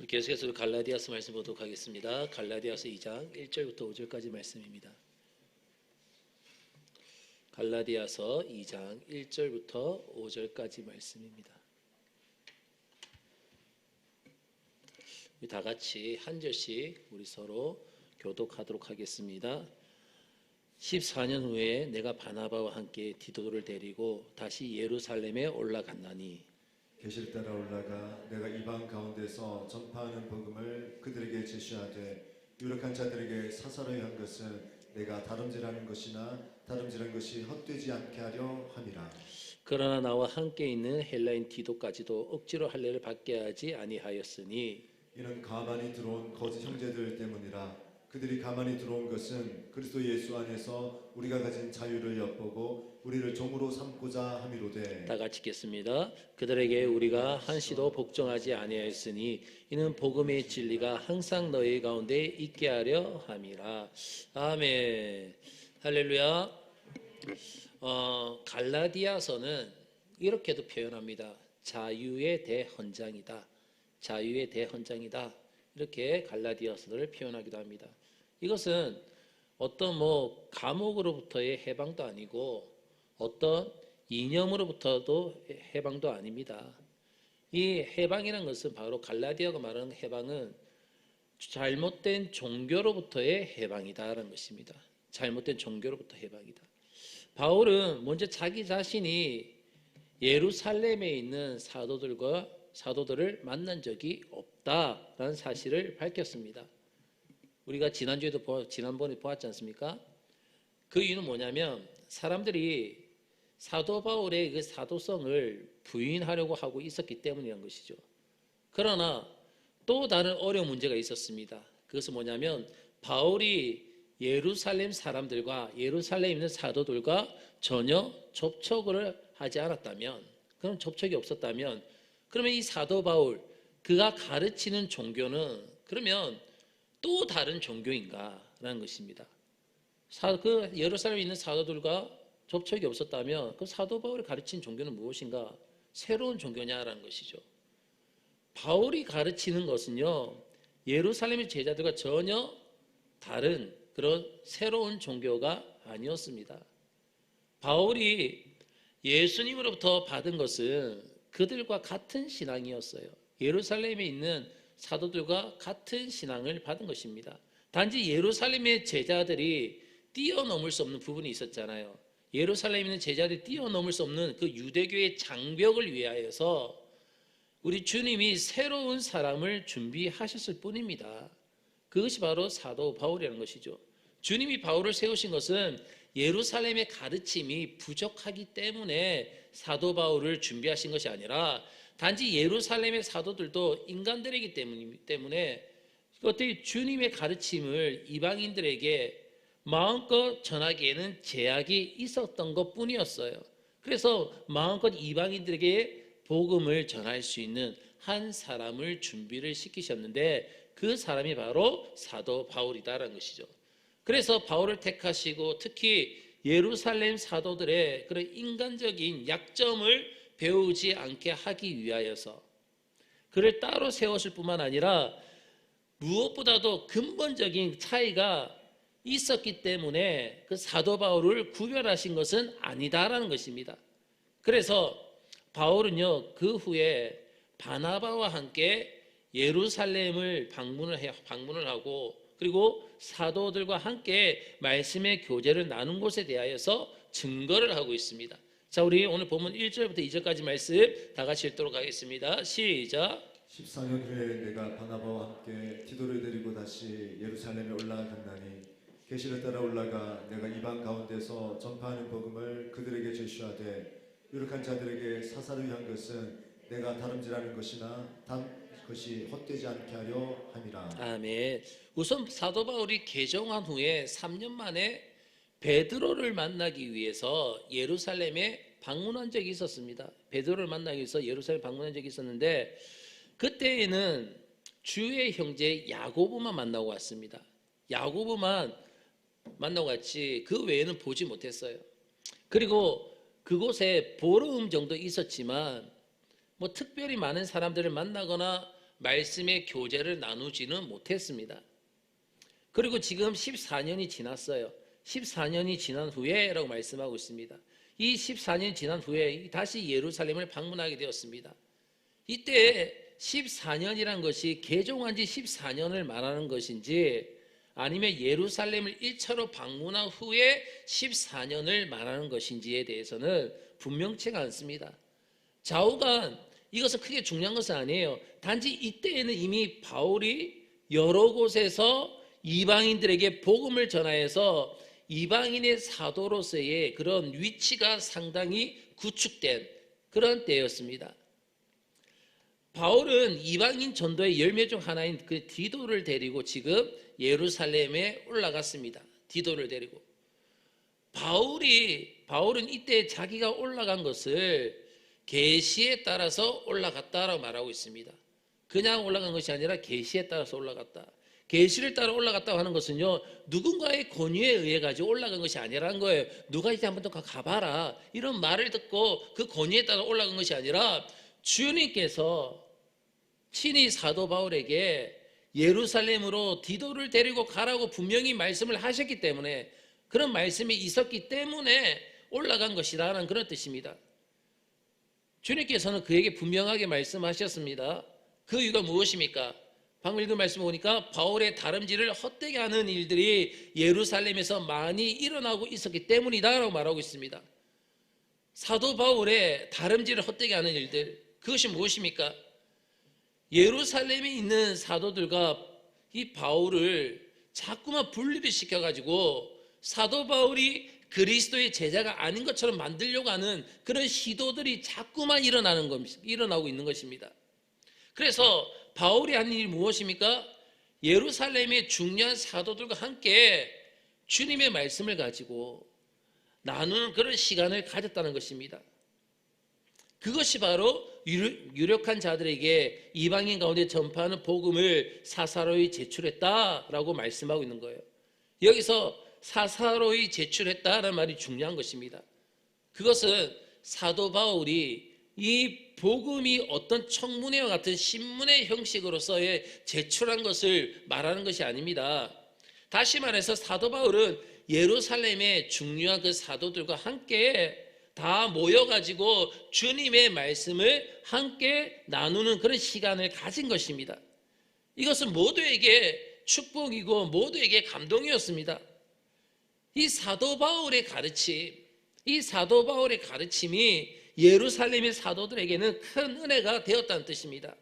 계속해서 갈라디아서 말씀 보도록 하겠습니다. 갈라디아서 2장 1절부터 5절까지 말씀입니다. 갈라디아서 2장 1절부터 5절까지 말씀입니다. 다 같이 한 절씩 우리 서로 교독하도록 하겠습니다. 14년 후에 내가 바나바와 함께 디도를 데리고 다시 예루살렘에 올라갔나니 계시를 따라 올라가 내가 이방 가운데서 전파하는 복음을 그들에게 제시하되 유력한 자들에게 사사로이 한 것은 내가 다름질하는 것이나 다름질한 것이 헛되지 않게 하려 함이라. 그러나 나와 함께 있는 헬라인 디도까지도 억지로 할례를 받게 하지 아니하였으니 이는 가만히 들어온 거짓 형제들 때문이라. 그들이 가만히 들어온 것은 그리스도 예수 안에서 우리가 가진 자유를 엿보고 우리를 종으로 삼고자 함이로되. 다 같이 읽겠습니다. 그들에게 우리가 한시도 복종하지 아니하였으니 이는 복음의 진리가 항상 너희 가운데 있게 하려 함이라. 아멘. 할렐루야. 갈라디아서는 이렇게도 표현합니다. 자유의 대헌장이다. 자유의 대헌장이다. 이렇게 갈라디아서를 표현하기도 합니다. 이것은 어떤 감옥으로부터의 해방도 아니고 어떤 이념으로부터도 해방도 아닙니다. 이 해방이라는 것은 바로 갈라디아가 말하는 해방은 잘못된 종교로부터의 해방이다라는 것입니다. 잘못된 종교로부터 해방이다. 바울은 먼저 자기 자신이 예루살렘에 있는 사도들을 만난 적이 없다라는 사실을 밝혔습니다. 우리가 지난번에 보았지 않습니까? 그 이유는 뭐냐면 사람들이 사도 바울의 그 사도성을 부인하려고 하고 있었기 때문이라는 것이죠. 그러나 또 다른 어려운 문제가 있었습니다. 그것은 뭐냐면 바울이 예루살렘 사람들과 예루살렘에 있는 사도들과 전혀 접촉을 하지 않았다면, 그런 접촉이 없었다면, 그러면 이 사도 바울 그가 가르치는 종교는 그러면 또 다른 종교인가라는 것입니다. 그 예루살렘에 있는 사도들과 접촉이 없었다면 그 사도 바울이 가르친 종교는 무엇인가? 새로운 종교냐라는 것이죠. 바울이 가르치는 것은요, 예루살렘의 제자들과 전혀 다른 그런 새로운 종교가 아니었습니다. 바울이 예수님으로부터 받은 것은 그들과 같은 신앙이었어요. 예루살렘에 있는 사도들과 같은 신앙을 받은 것입니다. 단지 예루살렘의 제자들이 뛰어넘을 수 없는 부분이 있었잖아요. 예루살렘에 있는 제자들이 뛰어넘을 수 없는 그 유대교의 장벽을 위하여서 우리 주님이 새로운 사람을 준비하셨을 뿐입니다. 그것이 바로 사도 바울이라는 것이죠. 주님이 바울을 세우신 것은 예루살렘의 가르침이 부족하기 때문에 사도 바울을 준비하신 것이 아니라 단지 예루살렘의 사도들도 인간들이기 때문에 어떻게 주님의 가르침을 이방인들에게 마음껏 전하기에는 제약이 있었던 것뿐이었어요. 그래서 마음껏 이방인들에게 복음을 전할 수 있는 한 사람을 준비를 시키셨는데 그 사람이 바로 사도 바울이다라는 것이죠. 그래서 바울을 택하시고 특히 예루살렘 사도들의 그런 인간적인 약점을 배우지 않게 하기 위하여서 그를 따로 세웠을 뿐만 아니라 무엇보다도 근본적인 차이가 있었기 때문에 그 사도 바울을 구별하신 것은 아니다라는 것입니다. 그래서 바울은요, 그 후에 바나바와 함께 예루살렘을 방문을 하고 그리고 사도들과 함께 말씀의 교제를 나눈 곳에 대하여서 증거를 하고 있습니다. 자, 우리 오늘 본문 1절부터 2절까지 말씀 다 같이 읽도록 하겠습니다. 시작. 14년 후에 내가 바나바와 함께 디도를 데리고 다시 예루살렘에 올라갔나니 계시를 따라 올라가 내가 이방 가운데서 전파하는 복음을 그들에게 제시하되 유력한 자들에게 사사를 위한 것은 내가 다름질하는 것이나 것이 헛되지 않게 하려 함이라. 아멘. 우선 사도 바울이 개종한 후에 3년 만에 베드로를 만나기 위해서 예루살렘에 방문한 적이 있었습니다. 베드로를 만나기 위해서 예루살렘에 방문한 적이 있었는데 그때에는 주의 형제 야고보만 만나고 왔습니다. 야고보만 만나고 갔지 그 외에는 보지 못했어요. 그리고 그곳에 보름 정도 있었지만 특별히 많은 사람들을 만나거나 말씀의 교제를 나누지는 못했습니다. 그리고 지금 14년이 지났어요. 14년이 지난 후에라고 말씀하고 있습니다. 이 14년이 지난 후에 다시 예루살렘을 방문하게 되었습니다. 이때 14년이란 것이 개종한 지 14년을 말하는 것인지 아니면 예루살렘을 1차로 방문한 후에 14년을 말하는 것인지에 대해서는 분명치가 않습니다. 좌우간 이것은 크게 중요한 것은 아니에요. 단지 이때에는 이미 바울이 여러 곳에서 이방인들에게 복음을 전하여서 이방인의 사도로서의 그런 위치가 상당히 구축된 그런 때였습니다. 바울은 이방인 전도의 열매 중 하나인 그 디도를 데리고 지금 예루살렘에 올라갔습니다. 디도를 데리고. 바울은 이때 자기가 올라간 것을 계시에 따라서 올라갔다라고 말하고 있습니다. 그냥 올라간 것이 아니라 계시에 따라서 올라갔다. 계시를 따라 올라갔다고 하는 것은요, 누군가의 권유에 의해 가지고 올라간 것이 아니라는 거예요. 누가 이제 한번 더 가봐라 이런 말을 듣고 그 권유에 따라 올라간 것이 아니라 주님께서 친히 사도 바울에게 예루살렘으로 디도를 데리고 가라고 분명히 말씀을 하셨기 때문에, 그런 말씀이 있었기 때문에 올라간 것이라는 그런 뜻입니다. 주님께서는 그에게 분명하게 말씀하셨습니다. 그 이유가 무엇입니까? 방금 읽은 말씀 보니까 바울의 다름질을 헛되게 하는 일들이 예루살렘에서 많이 일어나고 있었기 때문이다라고 말하고 있습니다. 사도 바울의 다름질을 헛되게 하는 일들, 그것이 무엇입니까? 예루살렘에 있는 사도들과 이 바울을 자꾸만 분리를 시켜가지고 사도 바울이 그리스도의 제자가 아닌 것처럼 만들려고 하는 그런 시도들이 자꾸만 일어나고 있는 것입니다. 그래서 바울이 한 일이 무엇입니까? 예루살렘의 중요한 사도들과 함께 주님의 말씀을 가지고 나누는 그런 시간을 가졌다는 것입니다. 그것이 바로 유력한 자들에게 이방인 가운데 전파하는 복음을 사사로이 제출했다라고 말씀하고 있는 거예요. 여기서 사사로이 제출했다라는 말이 중요한 것입니다. 그것은 사도 바울이 이 복음이 어떤 청문회와 같은 신문의 형식으로서의 제출한 것을 말하는 것이 아닙니다. 다시 말해서 사도 바울은 예루살렘의 중요한 그 사도들과 함께 다 모여가지고 주님의 말씀을 함께 나누는 그런 시간을 가진 것입니다. 이것은 모두에게 축복이고 모두에게 감동이었습니다. 이 사도 바울의 가르침이 예루살렘의 사도들에게는 큰 은혜가 되었다는 뜻입니다.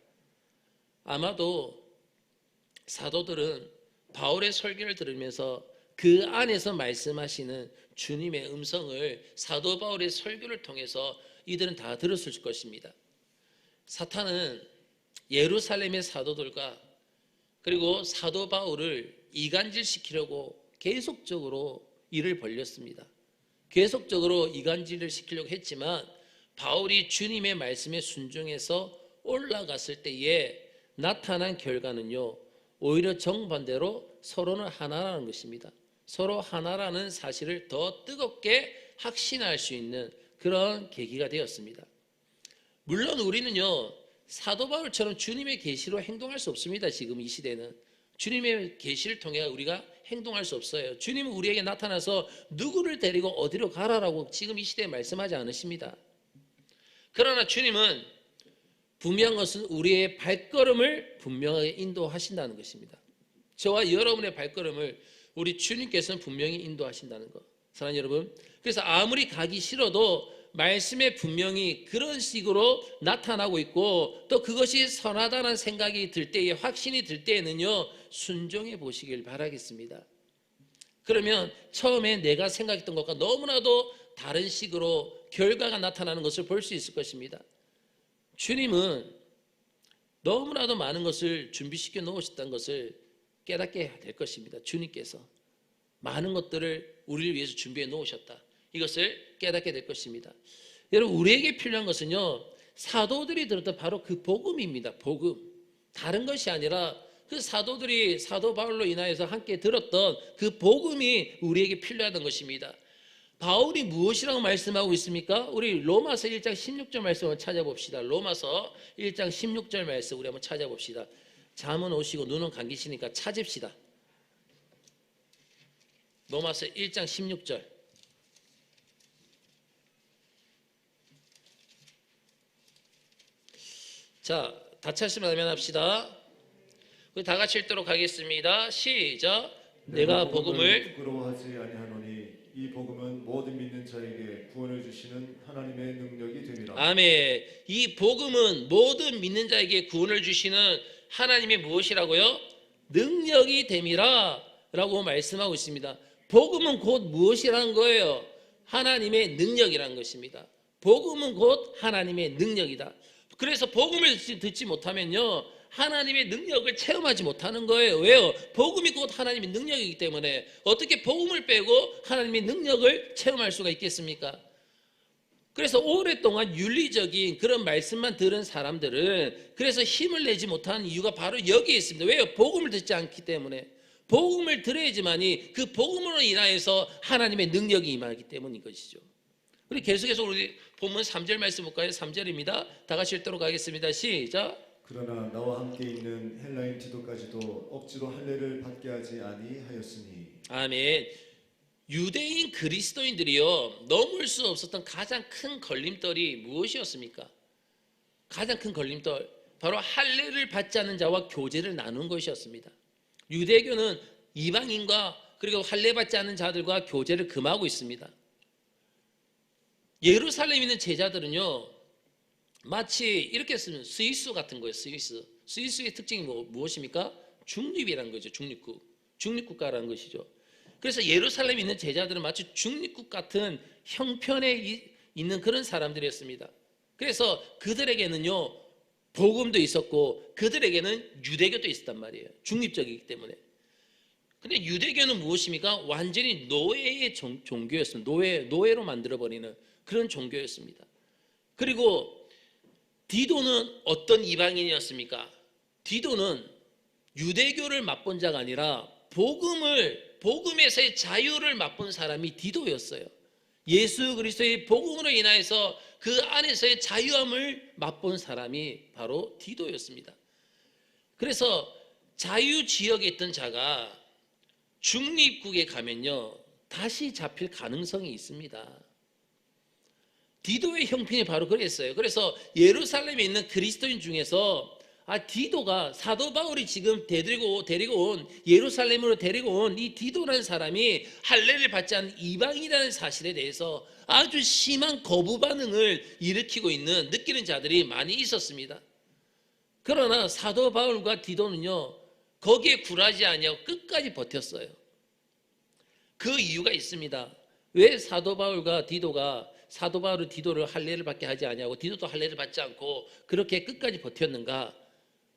아마도 사도들은 바울의 설교를 들으면서 그 안에서 말씀하시는 주님의 음성을 사도 바울의 설교를 통해서 이들은 다 들었을 것입니다. 사탄은 예루살렘의 사도들과 그리고 사도 바울을 이간질시키려고 계속적으로 일을 벌였습니다. 계속적으로 이간질을 시키려고 했지만 바울이 주님의 말씀에 순종해서 올라갔을 때에 나타난 결과는요, 오히려 정반대로 서로는 하나라는 것입니다. 서로 하나라는 사실을 더 뜨겁게 확신할 수 있는 그런 계기가 되었습니다. 물론 우리는요, 사도 바울처럼 주님의 계시로 행동할 수 없습니다. 지금 이 시대는 주님의 계시를 통해 우리가 행동할 수 없어요. 주님은 우리에게 나타나서 누구를 데리고 어디로 가라라고 지금 이 시대에 말씀하지 않으십니다. 그러나 주님은 분명한 것은 우리의 발걸음을 분명하게 인도하신다는 것입니다. 저와 여러분의 발걸음을 우리 주님께서는 분명히 인도하신다는 것. 사랑하는 여러분, 그래서 아무리 가기 싫어도 말씀에 분명히 그런 식으로 나타나고 있고 또 그것이 선하다는 생각이 들 때에, 확신이 들 때에는요, 순종해 보시길 바라겠습니다. 그러면 처음에 내가 생각했던 것과 너무나도 다른 식으로 결과가 나타나는 것을 볼 수 있을 것입니다. 주님은 너무나도 많은 것을 준비시켜 놓으셨다는 것을 깨닫게 될 것입니다. 주님께서 많은 것들을 우리를 위해서 준비해 놓으셨다. 이것을 깨닫게 될 것입니다. 여러분, 우리에게 필요한 것은요, 사도들이 들었던 바로 그 복음입니다. 복음. 다른 것이 아니라 그 사도들이 사도 바울로 인하여서 함께 들었던 그 복음이 우리에게 필요하던 것입니다. 바울이 무엇이라고 말씀하고 있습니까? 우리 로마서 1장 16절 말씀 한번 찾아봅시다. 로마서 1장 16절 말씀 우리 한번 찾아봅시다. 잠은 오시고 눈은 감기시니까 찾읍시다. 로마서 1장 16절. 자, 다 찾으면 합시다. 우리 다 같이 읽도록 하겠습니다. 시작. 내가 복음을 부끄러워하지 아니하노니 이 복음은 모든 믿는 자에게 구원을 주시는 하나님의 능력이 됨이라. 아멘. 이 복음은 모든 믿는 자에게 구원을 주시는 하나님의 무엇이라고요? 능력이 됨이라 라고 말씀하고 있습니다. 복음은 곧 무엇이라는 거예요? 하나님의 능력이라는 것입니다. 복음은 곧 하나님의 능력이다. 그래서 복음을 듣지 못하면요, 하나님의 능력을 체험하지 못하는 거예요. 왜요? 복음이 곧 하나님의 능력이기 때문에 어떻게 복음을 빼고 하나님의 능력을 체험할 수가 있겠습니까? 그래서 오랫동안 윤리적인 그런 말씀만 들은 사람들은 그래서 힘을 내지 못하는 이유가 바로 여기에 있습니다. 왜요? 복음을 듣지 않기 때문에. 복음을 들어야지만이 그 복음으로 인하여서 하나님의 능력이 임하기 때문인 것이죠. 우리 계속해서 우리 본문 3절 말씀 볼까요? 3절입니다. 다 같이 읽도록 하겠습니다. 시작. 그러나 나와 함께 있는 헬라인 디도까지도 억지로 할례를 받게 하지 아니하였으니. 아멘. 유대인 그리스도인들이요, 넘을 수 없었던 가장 큰 걸림돌이 무엇이었습니까? 가장 큰 걸림돌, 바로 할례를 받지 않는 자와 교제를 나눈 것이었습니다. 유대교는 이방인과 그리고 할례 받지 않는 자들과 교제를 금하고 있습니다. 예루살렘에 있는 제자들은요, 마치 이렇게 쓰면 스위스 같은 거예요. 스위스의 특징이 무엇입니까? 중립이라는 거죠. 중립국가라는 것이죠. 그래서 예루살렘에 있는 제자들은 마치 중립국 같은 형편에 있는 그런 사람들이었습니다. 그래서 그들에게는요, 복음도 있었고 그들에게는 유대교도 있었단 말이에요. 중립적이기 때문에. 근데 유대교는 무엇입니까? 완전히 노예의 종교였습니다. 노예로 만들어버리는 그런 종교였습니다. 그리고 디도는 어떤 이방인이었습니까? 디도는 유대교를 맛본 자가 아니라 복음에서의 자유를 맛본 사람이 디도였어요. 예수 그리스도의 복음으로 인하여서 그 안에서의 자유함을 맛본 사람이 바로 디도였습니다. 그래서 자유지역에 있던 자가 중립국에 가면요, 다시 잡힐 가능성이 있습니다. 디도의 형편이 바로 그랬어요. 그래서 예루살렘에 있는 그리스도인 중에서 디도가, 사도 바울이 지금 데리고 온, 예루살렘으로 데리고 온 이 디도라는 사람이 할례를 받지 않은 이방인이라는 사실에 대해서 아주 심한 거부 반응을 느끼는 자들이 많이 있었습니다. 그러나 사도 바울과 디도는요, 거기에 굴하지 아니하고 끝까지 버텼어요. 그 이유가 있습니다. 왜 사도 바울은 디도를 할례를 받게 하지 아니하고 디도도 할례를 받지 않고 그렇게 끝까지 버텼는가?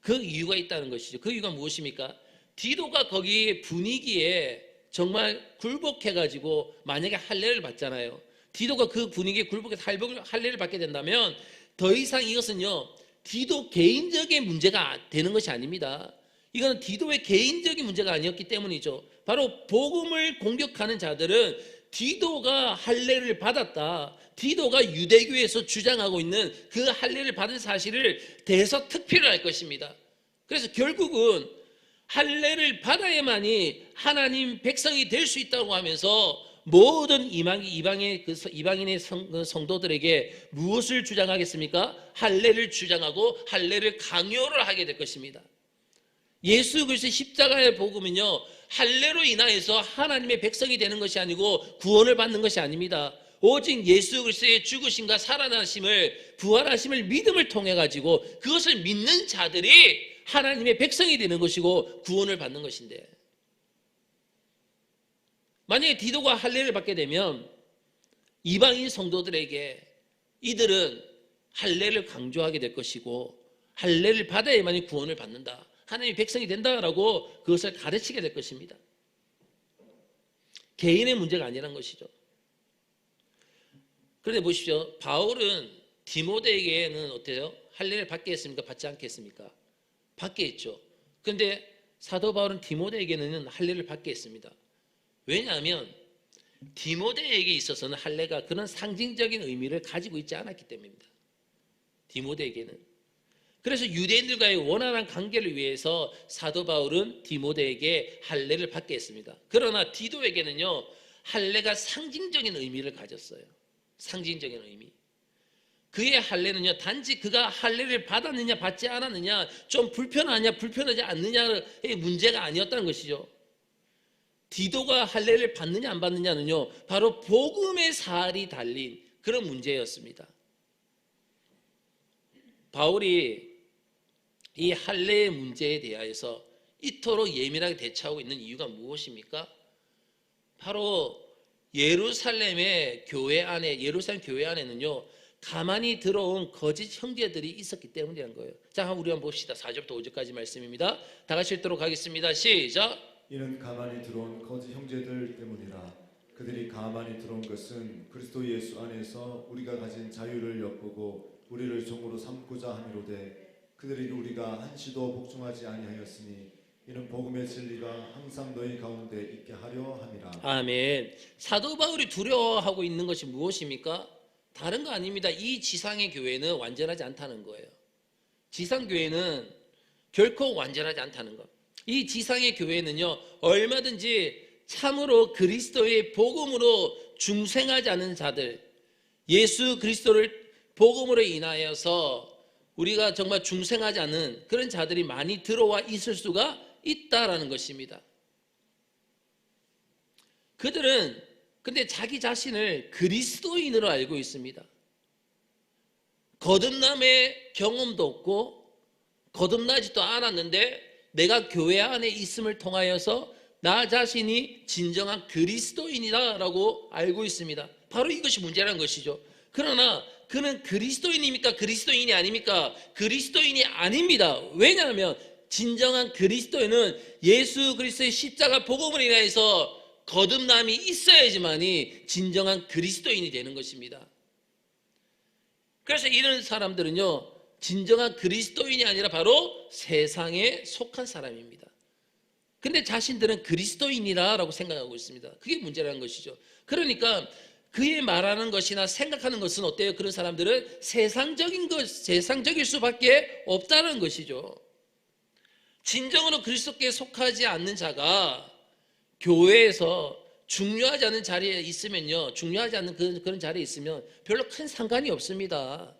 그 이유가 있다는 것이죠. 그 이유가 무엇입니까? 디도가 거기 분위기에 정말 굴복해가지고 만약에 할례를 받잖아요. 디도가 그 분위기에 굴복해서 할례를 받게 된다면 더 이상 이것은요, 디도 개인적인 문제가 되는 것이 아닙니다. 이건 디도의 개인적인 문제가 아니었기 때문이죠. 바로 복음을 공격하는 자들은 디도가 할례를 받았다, 디도가 유대교에서 주장하고 있는 그 할례를 받은 사실을 대서특필을 할 것입니다. 그래서 결국은 할례를 받아야만이 하나님 백성이 될 수 있다고 하면서 모든 이방인의 성도들에게 무엇을 주장하겠습니까? 할례를 주장하고 할례를 강요를 하게 될 것입니다. 예수 그리스도의 십자가의 복음은요, 할례로 인하여서 하나님의 백성이 되는 것이 아니고 구원을 받는 것이 아닙니다. 오직 예수 그리스도의 죽으심과 살아나심을, 부활하심을 믿음을 통해 가지고 그것을 믿는 자들이 하나님의 백성이 되는 것이고 구원을 받는 것인데, 만약에 디도가 할례를 받게 되면 이방인 성도들에게 이들은 할례를 강조하게 될 것이고 할례를 받아야만이 구원을 받는다, 하나님의 백성이 된다라고 그것을 가르치게 될 것입니다. 개인의 문제가 아니란 것이죠. 그런데 보십시오. 바울은 디모데에게는 어때요? 할례를 받게 했습니까? 받지 않게 했습니까? 받게 했죠. 그런데 사도 바울은 디모데에게는 할례를 받게 했습니다. 왜냐하면 디모데에게 있어서는 할례가 그런 상징적인 의미를 가지고 있지 않았기 때문입니다. 디모데에게는. 그래서 유대인들과의 원활한 관계를 위해서 사도 바울은 디모데에게 할례를 받게 했습니다. 그러나 디도에게는요, 할례가 상징적인 의미를 가졌어요. 상징적인 의미. 그의 할례는요, 단지 그가 할례를 받았느냐 받지 않았느냐, 좀 불편하냐 불편하지 않느냐의 문제가 아니었다는 것이죠. 디도가 할례를 받느냐 안 받느냐는요, 바로 복음의 살이 달린 그런 문제였습니다. 바울이 이 할례의 문제에 대하여서 이토록 예민하게 대처하고 있는 이유가 무엇입니까? 바로 예루살렘 교회 안에는요, 가만히 들어온 거짓 형제들이 있었기 때문이라는 거예요. 자, 우리 한번 봅시다. 4절부터 5절까지 말씀입니다. 다 같이 읽도록 하겠습니다. 시작. 이는 가만히 들어온 거짓 형제들 때문이라. 그들이 가만히 들어온 것은 그리스도 예수 안에서 우리가 가진 자유를 엿보고 우리를 종으로 삼고자 함이로되, 그들에게 우리가 한시도 복종하지 아니하였으니 이는 복음의 진리가 항상 너희 가운데 있게 하려 함이라. 아멘. 사도 바울이 두려워하고 있는 것이 무엇입니까? 다른 거 아닙니다. 이 지상의 교회는 완전하지 않다는 거예요. 지상 교회는 결코 완전하지 않다는 것. 이 지상의 교회는요, 얼마든지 참으로 그리스도의 복음으로 중생하지 않은 자들, 예수 그리스도를 복음으로 인하여서 우리가 정말 중생하지 않은 그런 자들이 많이 들어와 있을 수가 있다라는 것입니다. 그들은 근데 자기 자신을 그리스도인으로 알고 있습니다. 거듭남의 경험도 없고 거듭나지도 않았는데 내가 교회 안에 있음을 통하여서 나 자신이 진정한 그리스도인이다라고 알고 있습니다. 바로 이것이 문제라는 것이죠. 그러나 그는 그리스도인입니까? 그리스도인이 아닙니까? 그리스도인이 아닙니다. 왜냐하면 진정한 그리스도인은 예수 그리스도의 십자가 복음을 인하여서 거듭남이 있어야지만이 진정한 그리스도인이 되는 것입니다. 그래서 이런 사람들은요, 진정한 그리스도인이 아니라 바로 세상에 속한 사람입니다. 근데 자신들은 그리스도인이라고 생각하고 있습니다. 그게 문제라는 것이죠. 그러니까 그의 말하는 것이나 생각하는 것은 어때요? 그런 사람들은 세상적일 수밖에 없다는 것이죠. 진정으로 그리스도께 속하지 않는 자가 교회에서 중요하지 않은 자리에 있으면요, 중요하지 않는 그런 자리에 있으면 별로 큰 상관이 없습니다.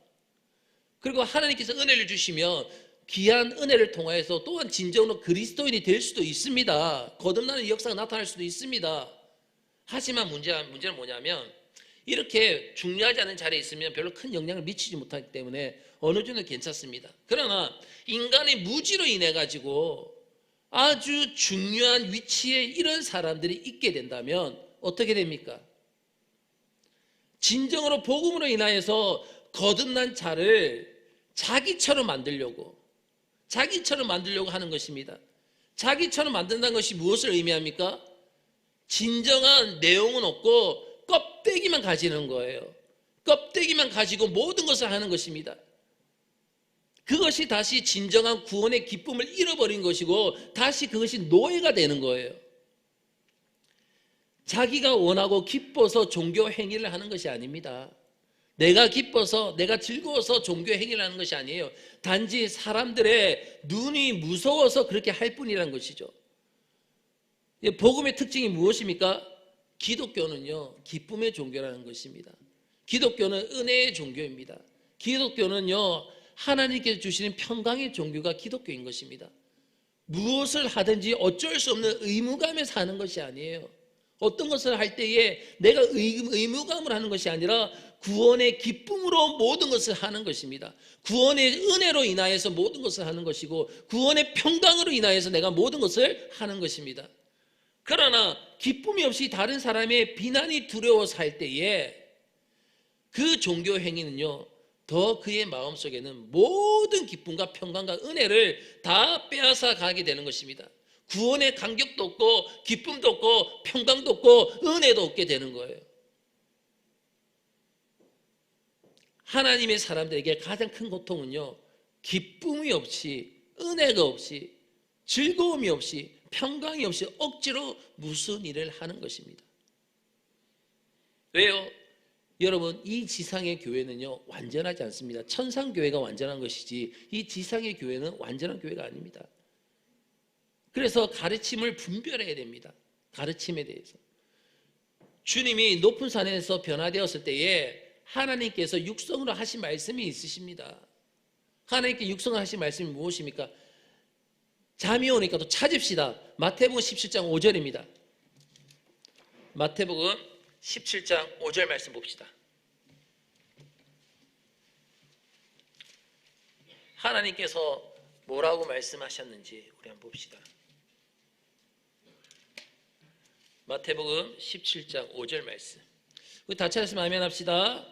그리고 하나님께서 은혜를 주시면 귀한 은혜를 통하여서 또한 진정으로 그리스도인이 될 수도 있습니다. 거듭나는 역사가 나타날 수도 있습니다. 하지만 문제는 뭐냐면 이렇게 중요하지 않은 자리에 있으면 별로 큰 영향을 미치지 못하기 때문에 어느 정도 괜찮습니다. 그러나 인간의 무지로 인해 가지고 아주 중요한 위치에 이런 사람들이 있게 된다면 어떻게 됩니까? 진정으로 복음으로 인하여서 거듭난 자를 자기처럼 만들려고 하는 것입니다. 자기처럼 만든다는 것이 무엇을 의미합니까? 진정한 내용은 없고 껍데기만 가지는 거예요. 껍데기만 가지고 모든 것을 하는 것입니다. 그것이 다시 진정한 구원의 기쁨을 잃어버린 것이고 다시 그것이 노예가 되는 거예요. 자기가 원하고 기뻐서 종교 행위를 하는 것이 아닙니다. 내가 기뻐서 내가 즐거워서 종교 행위를 하는 것이 아니에요. 단지 사람들의 눈이 무서워서 그렇게 할 뿐이라는 것이죠. 복음의 특징이 무엇입니까? 기독교는요, 기쁨의 종교라는 것입니다. 기독교는 은혜의 종교입니다. 기독교는요, 하나님께서 주시는 평강의 종교가 기독교인 것입니다. 무엇을 하든지 어쩔 수 없는 의무감에서 하는 것이 아니에요. 어떤 것을 할 때에 내가 의무감을 하는 것이 아니라 구원의 기쁨으로 모든 것을 하는 것입니다. 구원의 은혜로 인하여서 모든 것을 하는 것이고 구원의 평강으로 인하여서 내가 모든 것을 하는 것입니다. 그러나 기쁨이 없이 다른 사람의 비난이 두려워서 할 때에 그 종교 행위는요, 더 그의 마음속에는 모든 기쁨과 평강과 은혜를 다 빼앗아 가게 되는 것입니다. 구원의 감격도 없고 기쁨도 없고 평강도 없고 은혜도 없게 되는 거예요. 하나님의 사람들에게 가장 큰 고통은요, 기쁨이 없이 은혜가 없이 즐거움이 없이 평강이 없이 억지로 무슨 일을 하는 것입니다. 왜요? 여러분, 이 지상의 교회는요 완전하지 않습니다. 천상교회가 완전한 것이지 이 지상의 교회는 완전한 교회가 아닙니다. 그래서 가르침을 분별해야 됩니다. 가르침에 대해서. 주님이 높은 산에서 변화되었을 때에 하나님께서 육성으로 하신 말씀이 있으십니다. 하나님께 육성을 하신 말씀이 무엇입니까? 잠이 오니까 또 찾읍시다. 마태복음 17장 5절입니다. 마태복음 17장 5절 말씀 봅시다. 하나님께서 뭐라고 말씀하셨는지 우리 한번 봅시다. 마태복음 17장 5절 말씀. 우리 다 찾았으면 아멘 합시다.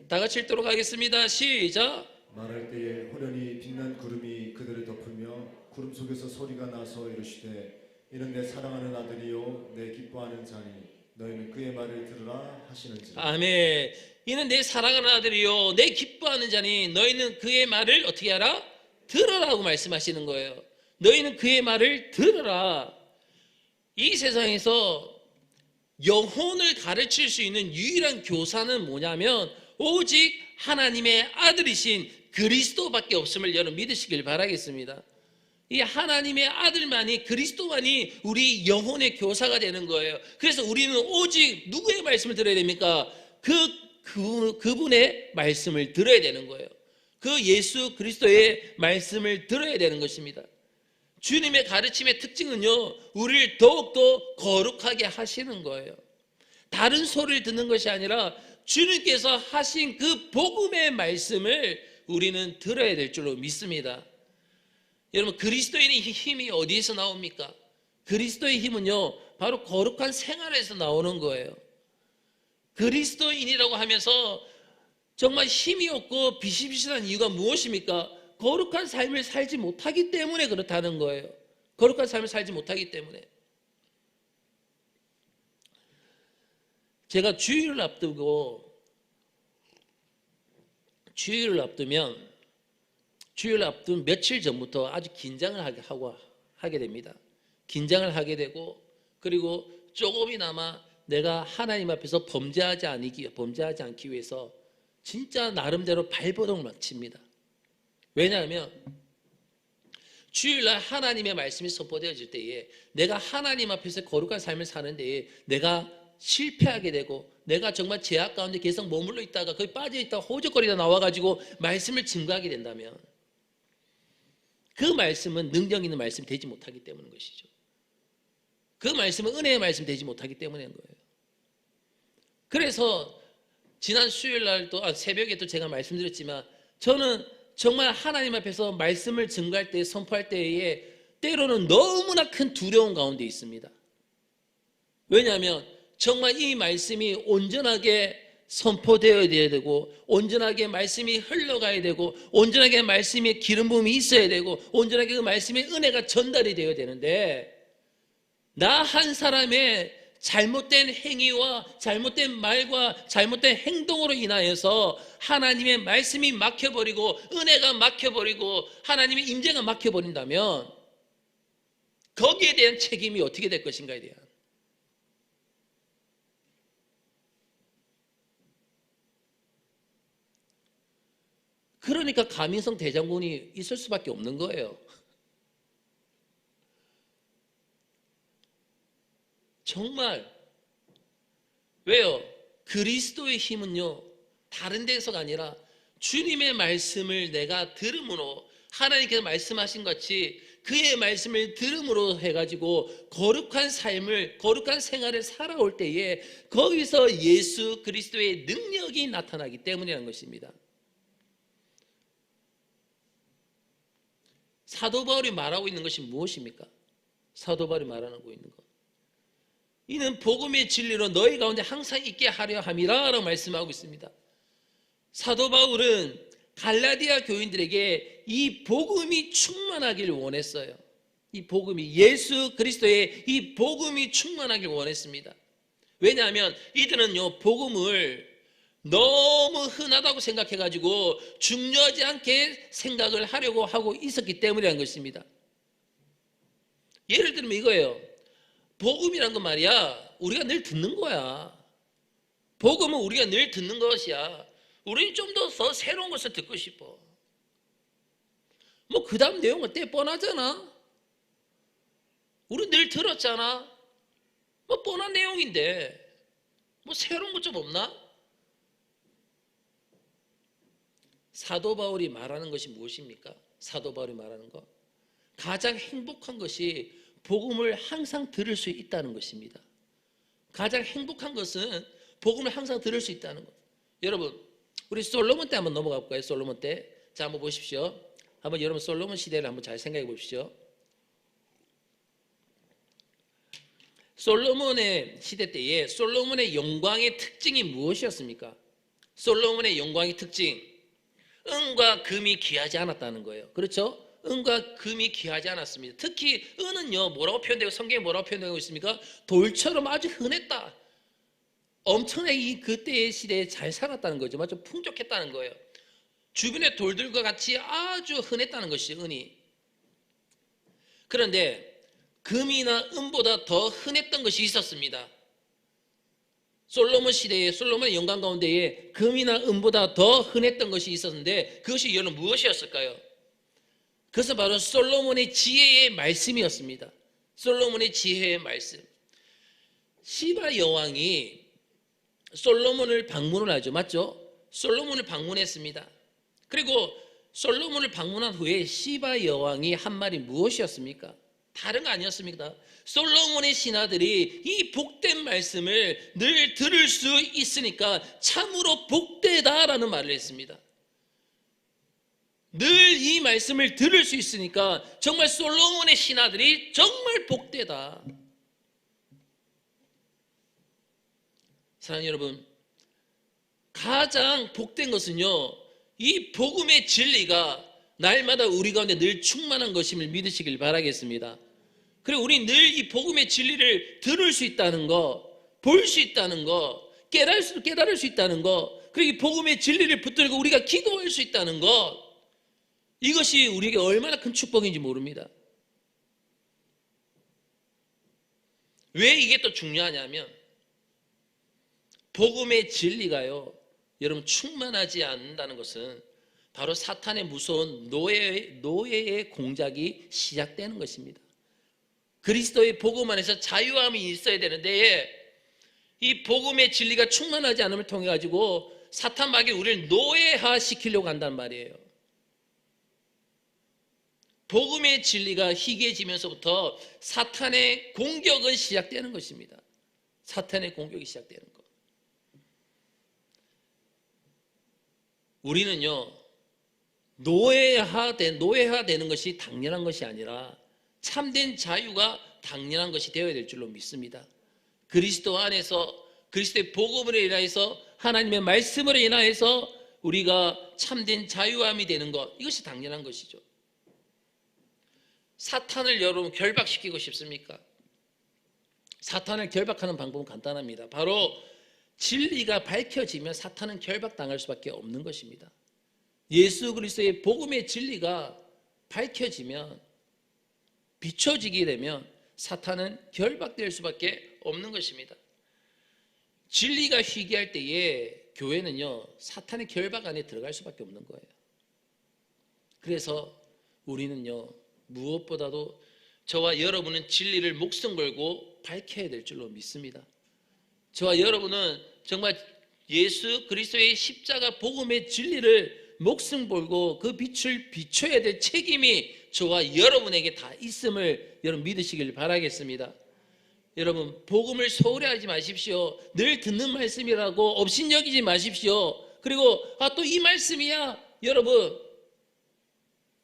다 같이 읽도록 하겠습니다. 시작. 말할 때에 호련히 빛난 구름이 그들을 덮으며 구름 속에서 소리가 나서 이르시되 이는 내 사랑하는 아들이요 내 기뻐하는 자니 너희는 그의 말을 들으라 하시는지라. 아멘. 이는 내 사랑하는 아들이요 내 기뻐하는 자니 너희는 그의 말을 어떻게 하라? 들으라고 말씀하시는 거예요. 너희는 그의 말을 들으라. 이 세상에서 영혼을 가르칠 수 있는 유일한 교사는 뭐냐면 오직 하나님의 아들이신 그리스도밖에 없음을 여러분 믿으시길 바라겠습니다. 이 하나님의 아들만이, 그리스도만이 우리 영혼의 교사가 되는 거예요. 그래서 우리는 오직 누구의 말씀을 들어야 됩니까? 그분의 말씀을 들어야 되는 거예요. 그 예수 그리스도의 말씀을 들어야 되는 것입니다. 주님의 가르침의 특징은요, 우리를 더욱더 거룩하게 하시는 거예요. 다른 소리를 듣는 것이 아니라 주님께서 하신 그 복음의 말씀을 우리는 들어야 될 줄로 믿습니다. 여러분, 그리스도인의 힘이 어디에서 나옵니까? 그리스도의 힘은요, 바로 거룩한 생활에서 나오는 거예요. 그리스도인이라고 하면서 정말 힘이 없고 비실비실한 이유가 무엇입니까? 거룩한 삶을 살지 못하기 때문에 그렇다는 거예요. 거룩한 삶을 살지 못하기 때문에. 제가 주일을 앞두면 며칠 전부터 아주 긴장을 하게 됩니다. 긴장을 하게 되고, 그리고 조금이나마 내가 하나님 앞에서 범죄하지 않기 위해서 진짜 나름대로 발버둥을 막 칩니다. 왜냐하면 주일날 하나님의 말씀이 선포되어질 때에 내가 하나님 앞에서 거룩한 삶을 사는 데에 내가 실패하게 되고, 내가 정말 죄악 가운데 계속 머물러 있다가 거기 빠져있다가 호적거리다 나와가지고 말씀을 증거하게 된다면 그 말씀은 능력 있는 말씀이 되지 못하기 때문인 것이죠. 그 말씀은 은혜의 말씀이 되지 못하기 때문인 거예요. 그래서 지난 수요일날 새벽에 또 제가 말씀드렸지만, 저는 정말 하나님 앞에서 말씀을 증거할 때, 선포할 때에 때로는 너무나 큰 두려움 가운데 있습니다. 왜냐하면 정말 이 말씀이 온전하게 선포되어야 되고, 온전하게 말씀이 흘러가야 되고, 온전하게 말씀에 기름 부음이 있어야 되고, 온전하게 그 말씀의 은혜가 전달이 되어야 되는데, 나 한 사람의 잘못된 행위와 잘못된 말과 잘못된 행동으로 인하여서 하나님의 말씀이 막혀버리고 은혜가 막혀버리고 하나님의 임재가 막혀버린다면 거기에 대한 책임이 어떻게 될 것인가에 대한, 그러니까 가민성 대장군이 있을 수밖에 없는 거예요. 정말. 왜요? 그리스도의 힘은요, 다른 데서가 아니라 주님의 말씀을 내가 들음으로, 하나님께서 말씀하신 같이 그의 말씀을 들음으로 해가지고 거룩한 삶을, 거룩한 생활을 살아올 때에 거기서 예수 그리스도의 능력이 나타나기 때문이라는 것입니다. 사도 바울이 말하고 있는 것이 무엇입니까? 사도 바울이 말하고 있는 것, 이는 복음의 진리로 너희 가운데 항상 있게 하려 함이라 라고 말씀하고 있습니다. 사도 바울은 갈라디아 교인들에게 이 복음이 충만하길 원했어요. 이 복음이, 예수 그리스도의 이 복음이 충만하길 원했습니다. 왜냐하면 이들은요, 복음을 너무 흔하다고 생각해가지고 중요하지 않게 생각을 하려고 하고 있었기 때문이라는 것입니다. 예를 들면 이거예요. 복음이란 건 말이야, 우리가 늘 듣는 거야. 복음은 우리가 늘 듣는 것이야. 우리는 좀 더 새로운 것을 듣고 싶어. 뭐 그 다음 내용은 때 뻔하잖아. 우리 늘 들었잖아. 뭐 뻔한 내용인데 뭐 새로운 것 좀 없나? 사도 바울이 말하는 것이 무엇입니까? 사도 바울이 말하는 것, 가장 행복한 것이 복음을 항상 들을 수 있다는 것입니다. 가장 행복한 것은 복음을 항상 들을 수 있다는 것. 여러분, 우리 솔로몬 때 한번 넘어가 볼까요? 솔로몬 때. 자, 한번 보십시오. 한번 여러분 솔로몬 시대를 한번 잘 생각해 보십시오. 솔로몬의 시대 때에 솔로몬의 영광의 특징이 무엇이었습니까? 솔로몬의 영광의 특징, 은과 금이 귀하지 않았다는 거예요. 그렇죠? 은과 금이 귀하지 않았습니다. 특히 은은요, 뭐라고 표현되고 성경에 뭐라고 표현되고 있습니까? 돌처럼 아주 흔했다. 엄청나게 이 그때의 시대에 잘 살았다는 거죠. 아주 풍족했다는 거예요. 주변의 돌들과 같이 아주 흔했다는 것이 은이. 그런데 금이나 은보다 더 흔했던 것이 있었습니다. 솔로몬 시대에, 솔로몬의 영광 가운데에 금이나 은보다 더 흔했던 것이 있었는데 그것이 여러분 무엇이었을까요? 그것은 바로 솔로몬의 지혜의 말씀이었습니다. 솔로몬의 지혜의 말씀. 시바 여왕이 솔로몬을 방문을 하죠. 맞죠? 솔로몬을 방문했습니다. 그리고 솔로몬을 방문한 후에 시바 여왕이 한 말이 무엇이었습니까? 다른 거 아니었습니까? 솔로몬의 신하들이 이 복된 말씀을 늘 들을 수 있으니까 참으로 복되다라는 말을 했습니다. 늘 이 말씀을 들을 수 있으니까 정말 솔로몬의 신하들이 정말 복되다. 사랑하는 여러분, 가장 복된 것은요, 이 복음의 진리가 날마다 우리 가운데 늘 충만한 것임을 믿으시길 바라겠습니다. 그리고 우리 늘 이 복음의 진리를 들을 수 있다는 거, 볼 수 있다는 거, 깨달을 수 있다는 거, 그리고 이 복음의 진리를 붙들고 우리가 기도할 수 있다는 것, 이것이 우리에게 얼마나 큰 축복인지 모릅니다. 왜 이게 또 중요하냐면 복음의 진리가요, 여러분 충만하지 않는다는 것은 바로 사탄의 무서운 노예의 공작이 시작되는 것입니다. 그리스도의 복음 안에서 자유함이 있어야 되는데 이 복음의 진리가 충만하지 않음을 통해 가지고 사탄 마귀가 우리를 노예화 시키려고 한단 말이에요. 복음의 진리가 희귀해지면서부터 사탄의 공격은 시작되는 것입니다. 사탄의 공격이 시작되는 것. 우리는요, 노예화되는 것이 당연한 것이 아니라 참된 자유가 당연한 것이 되어야 될 줄로 믿습니다. 그리스도 안에서 그리스도의 복음으로 인하여서 하나님의 말씀으로 인하여서 우리가 참된 자유함이 되는 것, 이것이 당연한 것이죠. 사탄을 여러분 결박시키고 싶습니까? 사탄을 결박하는 방법은 간단합니다. 바로 진리가 밝혀지면 사탄은 결박당할 수밖에 없는 것입니다. 예수 그리스도의 복음의 진리가 밝혀지면, 비춰지게 되면 사탄은 결박될 수밖에 없는 것입니다. 진리가 희귀할 때에 교회는요, 사탄의 결박 안에 들어갈 수밖에 없는 거예요. 그래서 우리는요, 무엇보다도 저와 여러분은 진리를 목숨 걸고 밝혀야 될 줄로 믿습니다. 저와 여러분은 정말 예수 그리스도의 십자가 복음의 진리를 목숨 걸고 그 빛을 비춰야 될 책임이 저와 여러분에게 다 있음을 여러분 믿으시길 바라겠습니다. 여러분, 복음을 소홀히 하지 마십시오. 늘 듣는 말씀이라고 업신여기지 마십시오. 그리고 또 이 말씀이야, 여러분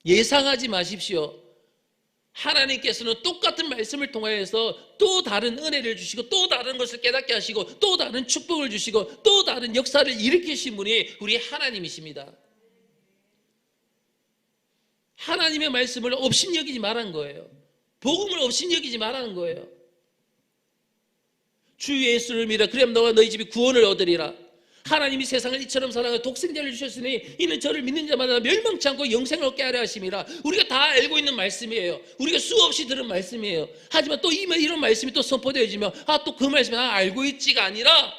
예상하지 마십시오. 하나님께서는 똑같은 말씀을 통하여서 또 다른 은혜를 주시고 또 다른 것을 깨닫게 하시고 또 다른 축복을 주시고 또 다른 역사를 일으키신 분이 우리 하나님이십니다. 하나님의 말씀을 업신여기지 말라는 거예요. 복음을 업신여기지 말라는 거예요. 주 예수를 믿어 그럼 너와 너희 집이 구원을 얻으리라. 하나님이 세상을 이처럼 사랑하여 독생자를 주셨으니 이는 저를 믿는 자마다 멸망치 않고 영생을 얻게 하려 하심이라. 우리가 다 알고 있는 말씀이에요. 우리가 수없이 들은 말씀이에요. 하지만 또 이런 말씀이 또 선포되어지면 또 그 말씀을 알고 있지가 아니라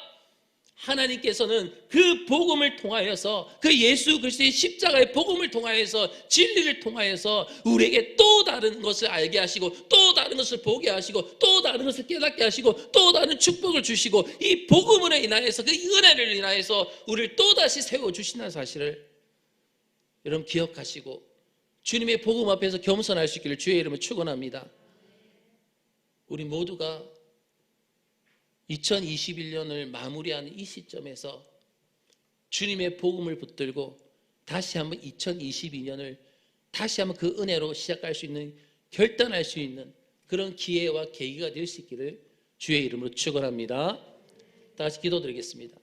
하나님께서는 그 복음을 통하여서 그 예수 그리스도의 십자가의 복음을 통하여서 진리를 통하여서 우리에게 또 다른 것을 알게 하시고 또 다른 것을 보게 하시고 또 다른 것을 깨닫게 하시고 또 다른 축복을 주시고 이 복음으로 인하여서 그 은혜를 인하여서 우리를 또다시 세워주신다는 사실을 여러분 기억하시고 주님의 복음 앞에서 겸손할 수 있기를 주의 이름으로 축원합니다. 우리 모두가 2021년을 마무리하는 이 시점에서 주님의 복음을 붙들고 다시 한번 2022년을 다시 한번 그 은혜로 시작할 수 있는, 결단할 수 있는 그런 기회와 계기가 될 수 있기를 주의 이름으로 축원합니다. 다 같이 기도드리겠습니다.